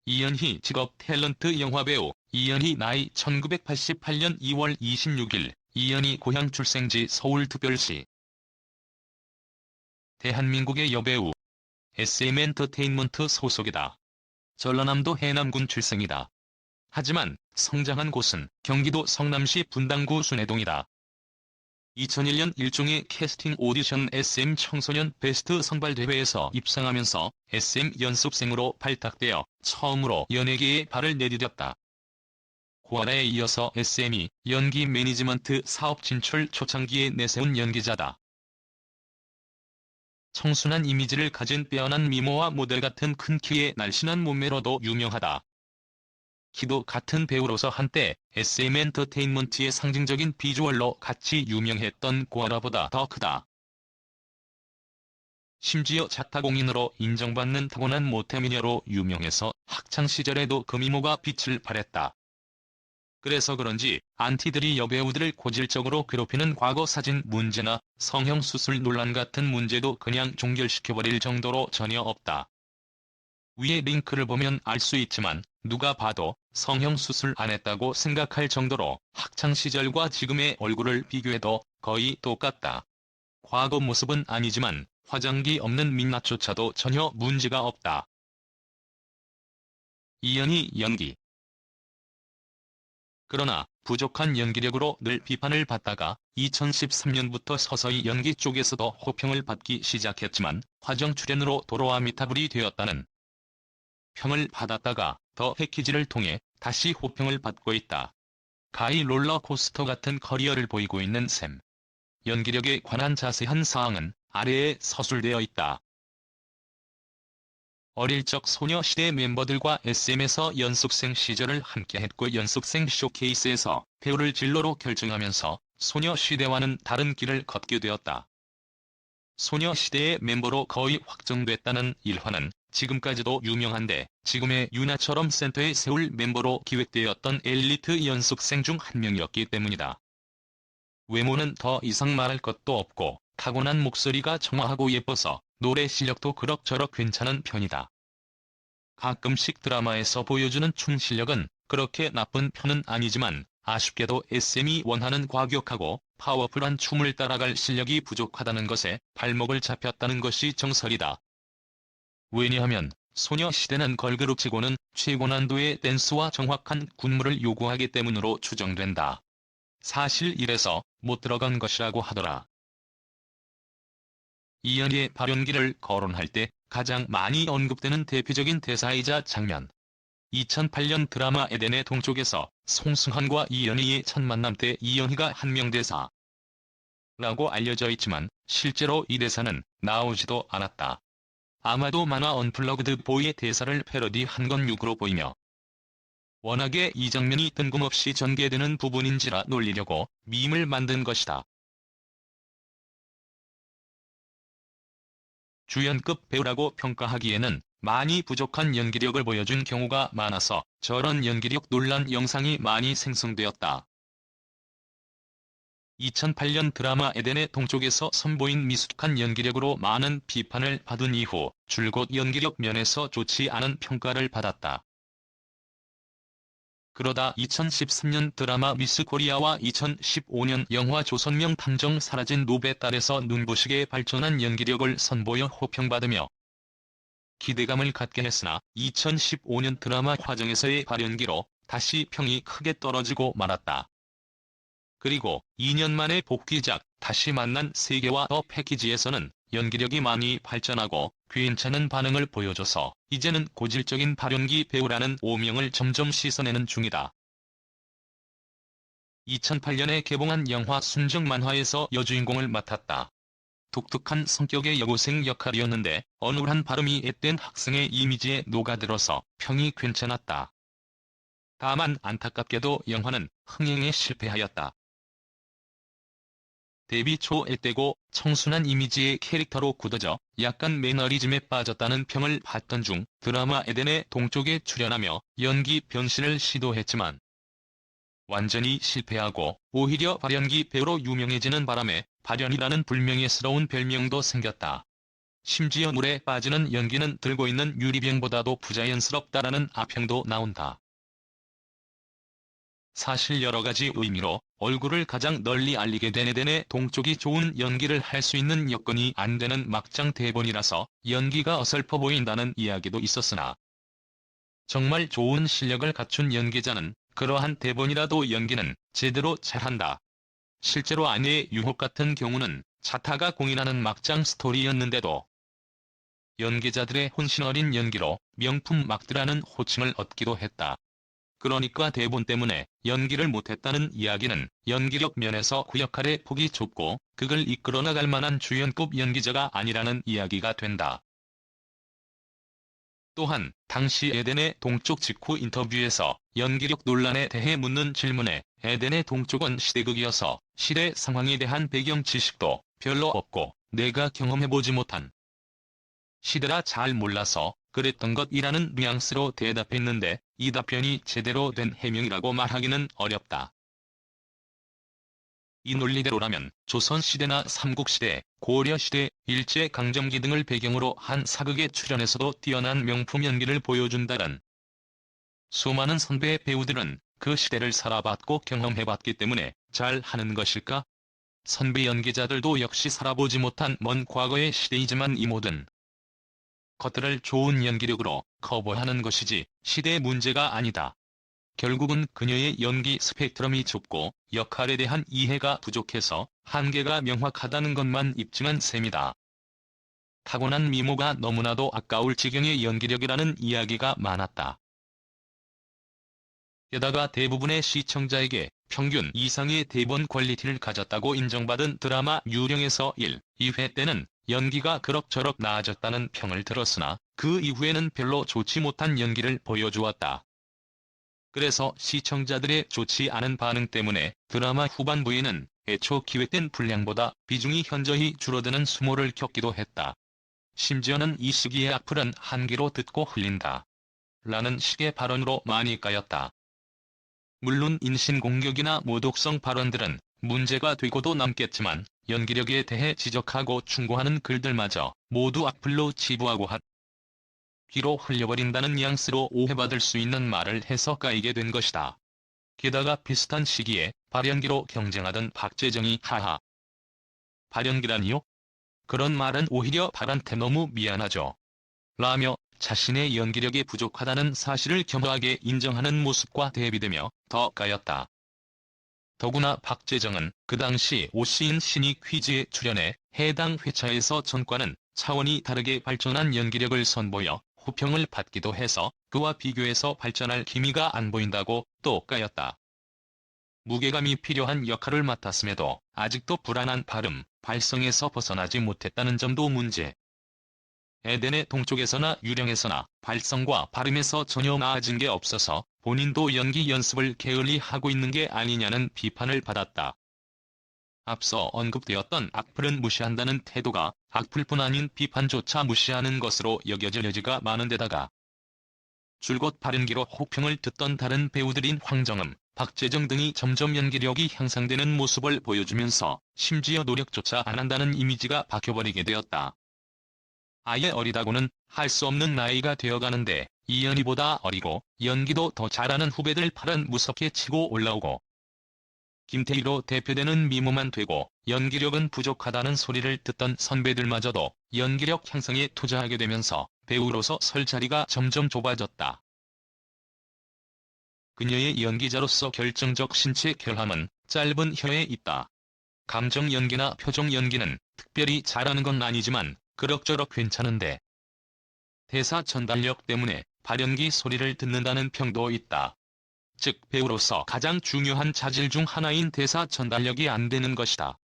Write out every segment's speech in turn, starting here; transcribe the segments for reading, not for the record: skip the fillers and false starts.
이연희 직업 탤런트 영화배우. 이연희 나이 1988년 2월 26일. 이연희 고향 출생지 서울특별시. 대한민국의 여배우. SM엔터테인먼트 소속이다. 전라남도 해남군 출생이다. 하지만 성장한 곳은 경기도 성남시 분당구 순회동이다. 2001년 일종의 캐스팅 오디션 SM 청소년 베스트 선발대회에서 입상하면서 SM 연습생으로 발탁되어 처음으로 연예계에 발을 내디뎠다. 고아라에 이어서 SM이 연기 매니지먼트 사업 진출 초창기에 내세운 연기자다. 청순한 이미지를 가진 빼어난 미모와 모델 같은 큰 키에 날씬한 몸매로도 유명하다. 키도 같은 배우로서 한때 SM엔터테인먼트의 상징적인 비주얼로 같이 유명했던 고아라보다 더 크다. 심지어 자타공인으로 인정받는 타고난 모태미녀로 유명해서 학창시절에도 그 미모가 빛을 발했다. 그래서 그런지 안티들이 여배우들을 고질적으로 괴롭히는 과거 사진 문제나 성형수술 논란 같은 문제도 그냥 종결시켜버릴 정도로 전혀 없다. 위에 링크를 보면 알 수 있지만 누가 봐도 성형수술 안 했다고 생각할 정도로 학창시절과 지금의 얼굴을 비교해도 거의 똑같다. 과거 모습은 아니지만 화장기 없는 민낯조차도 전혀 문제가 없다. 이연희 연기. 그러나 부족한 연기력으로 늘 비판을 받다가 2013년부터 서서히 연기 쪽에서도 호평을 받기 시작했지만 화정 출연으로 도로와 미타불이 되었다는 평을 받았다가 더 패키지를 통해 다시 호평을 받고 있다. 가히 롤러코스터 같은 커리어를 보이고 있는 셈. 연기력에 관한 자세한 사항은 아래에 서술되어 있다. 어릴 적 소녀시대 멤버들과 SM에서 연습생 시절을 함께했고 연습생 쇼케이스에서 배우를 진로로 결정하면서 소녀시대와는 다른 길을 걷게 되었다. 소녀시대의 멤버로 거의 확정됐다는 일화는 지금까지도 유명한데 지금의 유나처럼 센터에 세울 멤버로 기획되었던 엘리트 연습생 중 한 명이었기 때문이다. 외모는 더 이상 말할 것도 없고 타고난 목소리가 청아하고 예뻐서 노래 실력도 그럭저럭 괜찮은 편이다. 가끔씩 드라마에서 보여주는 춤 실력은 그렇게 나쁜 편은 아니지만 아쉽게도 SM이 원하는 과격하고 파워풀한 춤을 따라갈 실력이 부족하다는 것에 발목을 잡혔다는 것이 정설이다. 왜냐하면 소녀시대는 걸그룹치고는 최고난도의 댄스와 정확한 군무를 요구하기 때문으로 추정된다. 사실 이래서 못 들어간 것이라고 하더라. 이연희의 발연기를 거론할 때 가장 많이 언급되는 대표적인 대사이자 장면. 2008년 드라마 에덴의 동쪽에서 송승헌과 이연희의 첫 만남 때 이연희가 한 명대사 라고 알려져 있지만 실제로 이 대사는 나오지도 않았다. 아마도 만화 언플러그드 보이의 대사를 패러디한 건 유구로 보이며 워낙에 이 장면이 뜬금없이 전개되는 부분인지라 놀리려고 밈을 만든 것이다. 주연급 배우라고 평가하기에는 많이 부족한 연기력을 보여준 경우가 많아서 저런 연기력 논란 영상이 많이 생성되었다. 2008년 드라마 에덴의 동쪽에서 선보인 미숙한 연기력으로 많은 비판을 받은 이후 줄곧 연기력 면에서 좋지 않은 평가를 받았다. 그러다 2013년 드라마 미스 코리아와 2015년 영화 조선명 탐정 사라진 노베 딸에서 눈부시게 발전한 연기력을 선보여 호평받으며 기대감을 갖게 했으나 2015년 드라마 화정에서의 발연기로 다시 평이 크게 떨어지고 말았다. 그리고 2년 만에 복귀작 다시 만난 세계와 더 패키지에서는 연기력이 많이 발전하고 괜찮은 반응을 보여줘서 이제는 고질적인 발연기 배우라는 오명을 점점 씻어내는 중이다. 2008년에 개봉한 영화 순정 만화에서 여주인공을 맡았다. 독특한 성격의 여고생 역할이었는데 어눌한 발음이 앳된 학생의 이미지에 녹아들어서 평이 괜찮았다. 다만 안타깝게도 영화는 흥행에 실패하였다. 데뷔 초 앳되고 청순한 이미지의 캐릭터로 굳어져 약간 매너리즘에 빠졌다는 평을 받던 중 드라마 에덴의 동쪽에 출연하며 연기 변신을 시도했지만 완전히 실패하고 오히려 발연기 배우로 유명해지는 바람에 발연이라는 불명예스러운 별명도 생겼다. 심지어 물에 빠지는 연기는 들고 있는 유리병보다도 부자연스럽다라는 아평도 나온다. 사실 여러가지 의미로 얼굴을 가장 널리 알리게 된 에덴의 동쪽이 좋은 연기를 할 수 있는 여건이 안 되는 막장 대본이라서 연기가 어설퍼 보인다는 이야기도 있었으나, 정말 좋은 실력을 갖춘 연기자는 그러한 대본이라도 연기는 제대로 잘한다. 실제로 아내의 유혹 같은 경우는 자타가 공인하는 막장 스토리였는데도 연기자들의 혼신 어린 연기로 명품 막드라는 호칭을 얻기도 했다. 그러니까 대본 때문에 연기를 못했다는 이야기는 연기력 면에서 그 역할의 폭이 좁고 그걸 이끌어 나갈 만한 주연급 연기자가 아니라는 이야기가 된다. 또한 당시 에덴의 동쪽 직후 인터뷰에서 연기력 논란에 대해 묻는 질문에 에덴의 동쪽은 시대극이어서 시대 상황에 대한 배경 지식도 별로 없고 내가 경험해보지 못한 시대라 잘 몰라서 그랬던 것이라는 뉘앙스로 대답했는데 이 답변이 제대로 된 해명이라고 말하기는 어렵다. 이 논리대로라면 조선시대나 삼국시대, 고려시대, 일제강점기 등을 배경으로 한 사극에 출연해서도 뛰어난 명품 연기를 보여준다는 수많은 선배 배우들은 그 시대를 살아봤고 경험해봤기 때문에 잘 하는 것일까? 선배 연기자들도 역시 살아보지 못한 먼 과거의 시대이지만 이 모든 것들을 좋은 연기력으로 커버하는 것이지 시대의 문제가 아니다. 결국은 그녀의 연기 스펙트럼이 좁고 역할에 대한 이해가 부족해서 한계가 명확하다는 것만 입증한 셈이다. 타고난 미모가 너무나도 아까울 지경의 연기력이라는 이야기가 많았다. 게다가 대부분의 시청자에게 평균 이상의 대본 퀄리티를 가졌다고 인정받은 드라마 유령에서 1, 2회 때는 연기가 그럭저럭 나아졌다는 평을 들었으나 그 이후에는 별로 좋지 못한 연기를 보여주었다. 그래서 시청자들의 좋지 않은 반응 때문에 드라마 후반부에는 애초 기획된 분량보다 비중이 현저히 줄어드는 수모를 겪기도 했다. 심지어는 이 시기에 악플은 한기로 듣고 흘린다. 라는 식의 발언으로 많이 까였다. 물론 인신공격이나 모독성 발언들은 문제가 되고도 남겠지만 연기력에 대해 지적하고 충고하는 글들마저 모두 악플로 치부하고 귀로 흘려버린다는 뉘앙스로 오해받을 수 있는 말을 해서 까이게 된 것이다. 게다가 비슷한 시기에 발연기로 경쟁하던 박재정이 하하. 발연기라니요? 그런 말은 오히려 발한테 너무 미안하죠. 라며 자신의 연기력이 부족하다는 사실을 겸허하게 인정하는 모습과 대비되며 더 까였다. 더구나 박재정은 그 당시 오시인 신이 퀴즈에 출연해 해당 회차에서 전과는 차원이 다르게 발전한 연기력을 선보여 호평을 받기도 해서 그와 비교해서 발전할 기미가 안 보인다고 또 까였다. 무게감이 필요한 역할을 맡았음에도 아직도 불안한 발음, 발성에서 벗어나지 못했다는 점도 문제. 에덴의 동쪽에서나 유령에서나 발성과 발음에서 전혀 나아진 게 없어서 본인도 연기 연습을 게을리 하고 있는 게 아니냐는 비판을 받았다. 앞서 언급되었던 악플은 무시한다는 태도가 악플뿐 아닌 비판조차 무시하는 것으로 여겨질 여지가 많은데다가 줄곧 발연기로 호평을 듣던 다른 배우들인 황정음, 박재정 등이 점점 연기력이 향상되는 모습을 보여주면서 심지어 노력조차 안 한다는 이미지가 박혀버리게 되었다. 아예 어리다고는 할 수 없는 나이가 되어가는데 이연희보다 어리고 연기도 더 잘하는 후배들 팔은 무섭게 치고 올라오고 김태희로 대표되는 미모만 되고 연기력은 부족하다는 소리를 듣던 선배들마저도 연기력 향상에 투자하게 되면서 배우로서 설 자리가 점점 좁아졌다. 그녀의 연기자로서 결정적 신체 결함은 짧은 혀에 있다. 감정 연기나 표정 연기는 특별히 잘하는 건 아니지만 그럭저럭 괜찮은데 대사 전달력 때문에 발연기 소리를 듣는다는 평도 있다. 즉 배우로서 가장 중요한 자질 중 하나인 대사 전달력이 안 되는 것이다.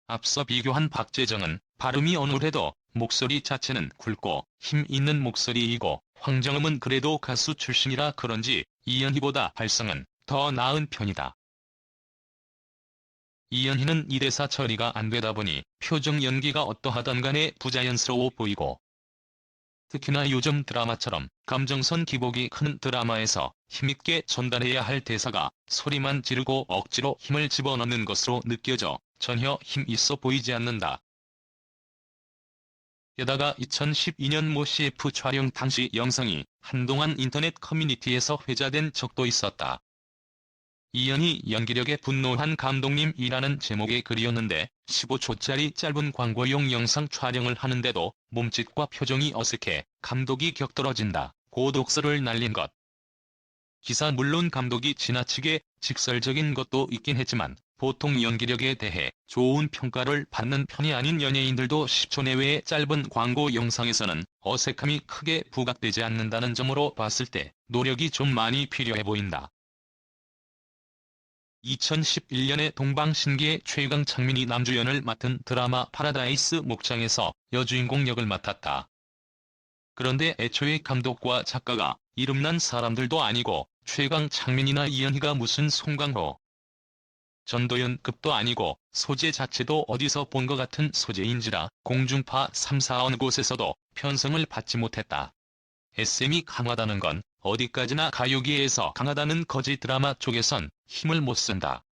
앞서 비교한 박재정은 발음이 어눌해도 목소리 자체는 굵고 힘 있는 목소리이고 황정음은 그래도 가수 출신이라 그런지 이연희보다 발성은 더 나은 편이다. 이연희는 이 대사 처리가 안 되다 보니 표정 연기가 어떠하던 간에 부자연스러워 보이고 특히나 요즘 드라마처럼 감정선 기복이 큰 드라마에서 힘있게 전달해야 할 대사가 소리만 지르고 억지로 힘을 집어넣는 것으로 느껴져 전혀 힘 있어 보이지 않는다. 게다가 2012년 모 CF 촬영 당시 영상이 한동안 인터넷 커뮤니티에서 회자된 적도 있었다. 이연희 연기력에 분노한 감독님이라는 제목의 글이었는데 15초짜리 짧은 광고용 영상 촬영을 하는데도 몸짓과 표정이 어색해 감독이 격떨어진다고 독설을 날린 것. 기사 물론 감독이 지나치게 직설적인 것도 있긴 했지만 보통 연기력에 대해 좋은 평가를 받는 편이 아닌 연예인들도 10초 내외의 짧은 광고 영상에서는 어색함이 크게 부각되지 않는다는 점으로 봤을 때 노력이 좀 많이 필요해 보인다. 2011년에 동방신기의 최강창민이 남주연을 맡은 드라마 파라다이스 목장에서 여주인공 역을 맡았다. 그런데 애초에 감독과 작가가 이름난 사람들도 아니고 최강창민이나 이연희가 무슨 송강호, 전도연급도 아니고 소재 자체도 어디서 본 것 같은 소재인지라 공중파 3, 4원 곳에서도 편성을 받지 못했다. SM이 강하다는 건 어디까지나 가요계에서 강하다는 거지 드라마 쪽에선 힘을 못 쓴다.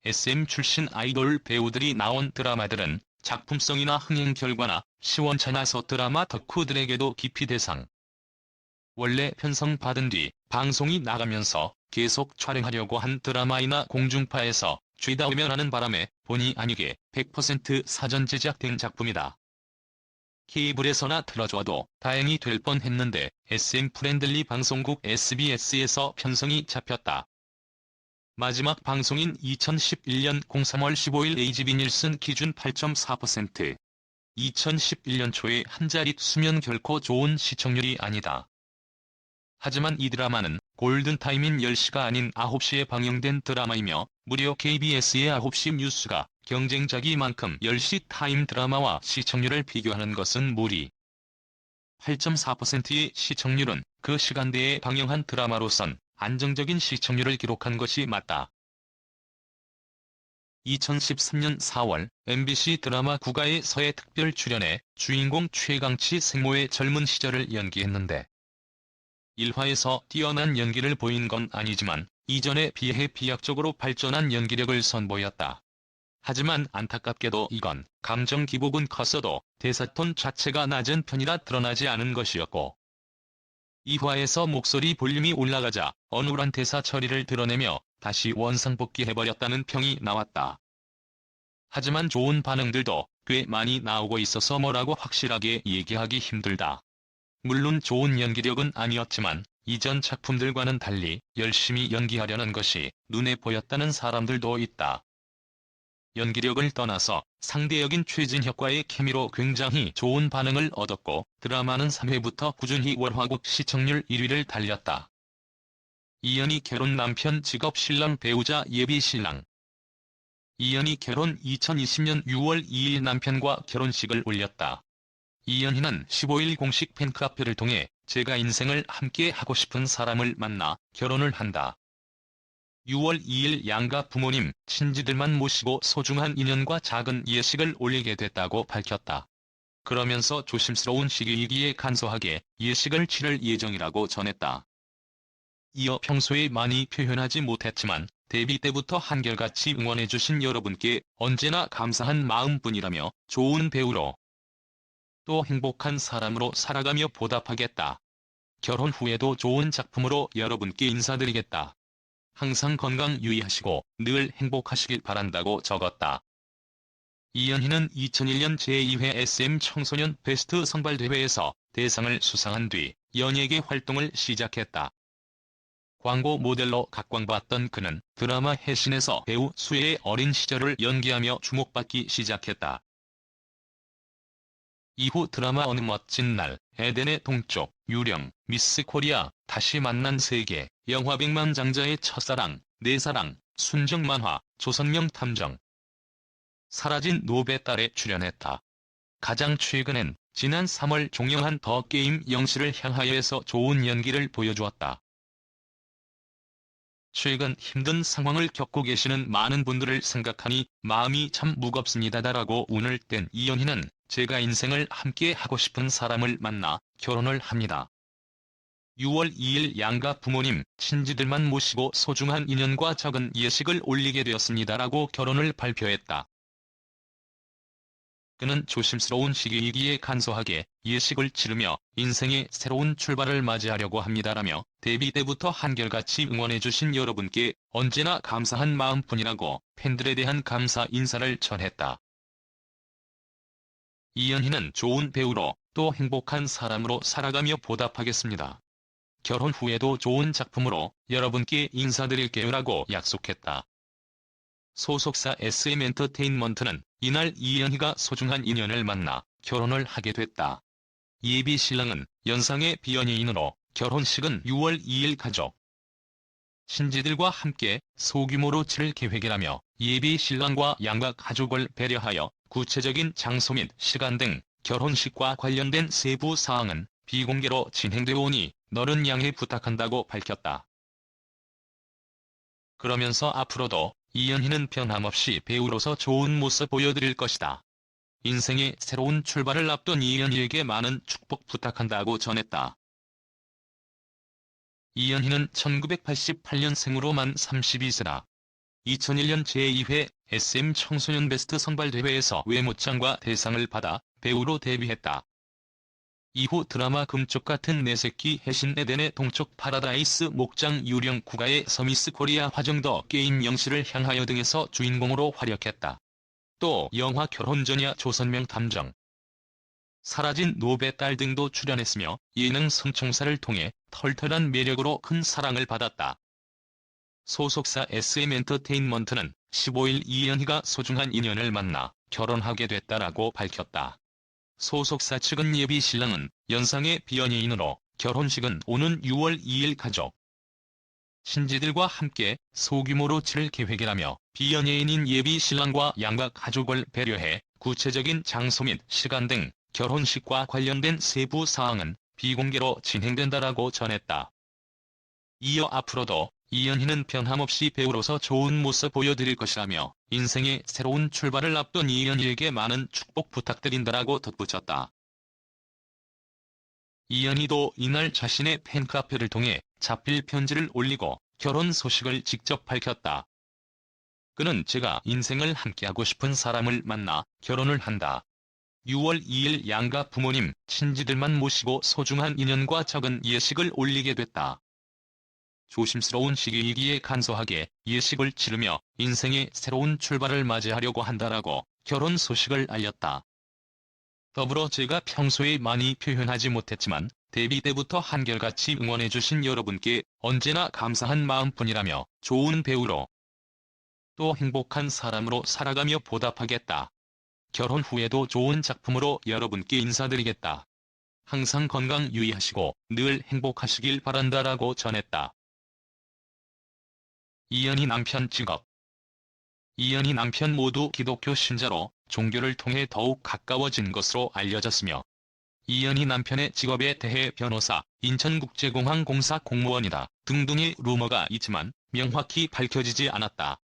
SM 출신 아이돌 배우들이 나온 드라마들은 작품성이나 흥행 결과나 시원찮아서 드라마 덕후들에게도 깊이 대상. 원래 편성받은 뒤 방송이 나가면서 계속 촬영하려고 한 드라마이나 공중파에서 죄다 외면하는 바람에 본의 아니게 100% 사전 제작된 작품이다. 케이블에서나 틀어줘도 다행이 될 뻔했는데 SM 프렌들리 방송국 SBS에서 편성이 잡혔다. 마지막 방송인 2011년 03월 15일 에이지비 닐슨 기준 8.4%. 2011년 초에 한자릿 수면 결코 좋은 시청률이 아니다. 하지만 이 드라마는 골든타임인 10시가 아닌 9시에 방영된 드라마이며 무려 KBS의 9시 뉴스가 경쟁작이만큼 10시 타임 드라마와 시청률을 비교하는 것은 무리. 8.4%의 시청률은 그 시간대에 방영한 드라마로선 안정적인 시청률을 기록한 것이 맞다. 2013년 4월 MBC 드라마 국가에서의 특별 출연에 주인공 최강치 생모의 젊은 시절을 연기했는데 1화에서 뛰어난 연기를 보인 건 아니지만 이전에 비해 비약적으로 발전한 연기력을 선보였다. 하지만 안타깝게도 이건 감정 기복은 컸어도 대사톤 자체가 낮은 편이라 드러나지 않은 것이었고 2화에서 목소리 볼륨이 올라가자 어눌한 대사 처리를 드러내며 다시 원상복귀해버렸다는 평이 나왔다. 하지만 좋은 반응들도 꽤 많이 나오고 있어서 뭐라고 확실하게 얘기하기 힘들다. 물론 좋은 연기력은 아니었지만 이전 작품들과는 달리 열심히 연기하려는 것이 눈에 보였다는 사람들도 있다. 연기력을 떠나서 상대역인 최진혁과의 케미로 굉장히 좋은 반응을 얻었고 드라마는 3회부터 꾸준히 월화국 시청률 1위를 달렸다. 이연희 결혼 남편 직업 신랑 배우자 예비 신랑. 이연희 결혼 2020년 6월 2일 남편과 결혼식을 올렸다. 이연희는 15일 공식 팬카페를 통해 제가 인생을 함께 하고 싶은 사람을 만나 결혼을 한다. 6월 2일 양가 부모님, 친지들만 모시고 소중한 인연과 작은 예식을 올리게 됐다고 밝혔다. 그러면서 조심스러운 시기이기에 간소하게 예식을 치를 예정이라고 전했다. 이어 평소에 많이 표현하지 못했지만 데뷔 때부터 한결같이 응원해주신 여러분께 언제나 감사한 마음뿐이라며 좋은 배우로 또 행복한 사람으로 살아가며 보답하겠다. 결혼 후에도 좋은 작품으로 여러분께 인사드리겠다. 항상 건강 유의하시고 늘 행복하시길 바란다고 적었다. 이연희는 2001년 제2회 SM 청소년 베스트 선발대회에서 대상을 수상한 뒤 연예계 활동을 시작했다. 광고 모델로 각광받던 그는 드라마 해신에서 배우 수혜의 어린 시절을 연기하며 주목받기 시작했다. 이후 드라마 어느 멋진 날, 에덴의 동쪽, 유령, 미스 코리아, 다시 만난 세계, 영화 백만장자의 첫사랑, 내사랑, 순정만화, 조선명 탐정, 사라진 노베 딸에 출연했다. 가장 최근엔 지난 3월 종영한 더 게임 영시를 향하여에서 좋은 연기를 보여주었다. 최근 힘든 상황을 겪고 계시는 많은 분들을 생각하니 마음이 참 무겁습니다라고 운을 뗀 이연희는 제가 인생을 함께 하고 싶은 사람을 만나 결혼을 합니다. 6월 2일 양가 부모님, 친지들만 모시고 소중한 인연과 작은 예식을 올리게 되었습니다라고 결혼을 발표했다. 그는 조심스러운 시기이기에 간소하게 예식을 치르며 인생의 새로운 출발을 맞이하려고 합니다라며 데뷔 때부터 한결같이 응원해주신 여러분께 언제나 감사한 마음뿐이라고 팬들에 대한 감사 인사를 전했다. 이연희는 좋은 배우로 또 행복한 사람으로 살아가며 보답하겠습니다. 결혼 후에도 좋은 작품으로 여러분께 인사드릴게요라고 약속했다. 소속사 SM엔터테인먼트는 이날 이연희가 소중한 인연을 만나 결혼을 하게 됐다. 예비 신랑은 연상의 비연예인으로 결혼식은 6월 2일 가족, 친지들과 함께 소규모로 치를 계획이라며 예비 신랑과 양가 가족을 배려하여 구체적인 장소 및 시간 등 결혼식과 관련된 세부 사항은 비공개로 진행되어 오니 너른 양해 부탁한다고 밝혔다. 그러면서 앞으로도 이연희는 변함없이 배우로서 좋은 모습 보여드릴 것이다. 인생의 새로운 출발을 앞둔 이연희에게 많은 축복 부탁한다고 전했다. 이연희는 1988년생으로 만 32세다. 2001년 제2회 SM 청소년 베스트 선발대회에서 외모장과 대상을 받아 배우로 데뷔했다. 이후 드라마 금쪽 같은 내 새끼 해신 에덴의 동쪽 파라다이스 목장 유령 국가의 서미스 코리아 화정더 게임 영시를 향하여 등에서 주인공으로 활약했다. 또 영화 결혼전야 조선명 탐정, 사라진 노베 딸 등도 출연했으며 예능 성총사를 통해 털털한 매력으로 큰 사랑을 받았다. 소속사 SM엔터테인먼트는 15일 이연희가 소중한 인연을 만나 결혼하게 됐다라고 밝혔다. 소속사 측은 예비 신랑은 연상의 비연예인으로 결혼식은 오는 6월 2일 가족, 친지들과 함께 소규모로 치를 계획이라며 비연예인인 예비 신랑과 양가 가족을 배려해 구체적인 장소 및 시간 등 결혼식과 관련된 세부 사항은 비공개로 진행된다라고 전했다. 이어 앞으로도 이연희는 변함없이 배우로서 좋은 모습 보여드릴 것이라며 인생의 새로운 출발을 앞둔 이연희에게 많은 축복 부탁드린다라고 덧붙였다. 이연희도 이날 자신의 팬카페를 통해 자필 편지를 올리고 결혼 소식을 직접 밝혔다. 그는 제가 인생을 함께하고 싶은 사람을 만나 결혼을 한다. 6월 2일 양가 부모님, 친지들만 모시고 소중한 인연과 적은 예식을 올리게 됐다. 조심스러운 시기이기에 간소하게 예식을 치르며 인생의 새로운 출발을 맞이하려고 한다라고 결혼 소식을 알렸다. 더불어 제가 평소에 많이 표현하지 못했지만 데뷔 때부터 한결같이 응원해주신 여러분께 언제나 감사한 마음뿐이라며 좋은 배우로 또 행복한 사람으로 살아가며 보답하겠다. 결혼 후에도 좋은 작품으로 여러분께 인사드리겠다. 항상 건강 유의하시고 늘 행복하시길 바란다라고 전했다. 이연희 남편 직업. 이연희 남편 모두 기독교 신자로 종교를 통해 더욱 가까워진 것으로 알려졌으며 이연희 남편의 직업에 대해 변호사, 인천국제공항공사 공무원이다 등등의 루머가 있지만 명확히 밝혀지지 않았다.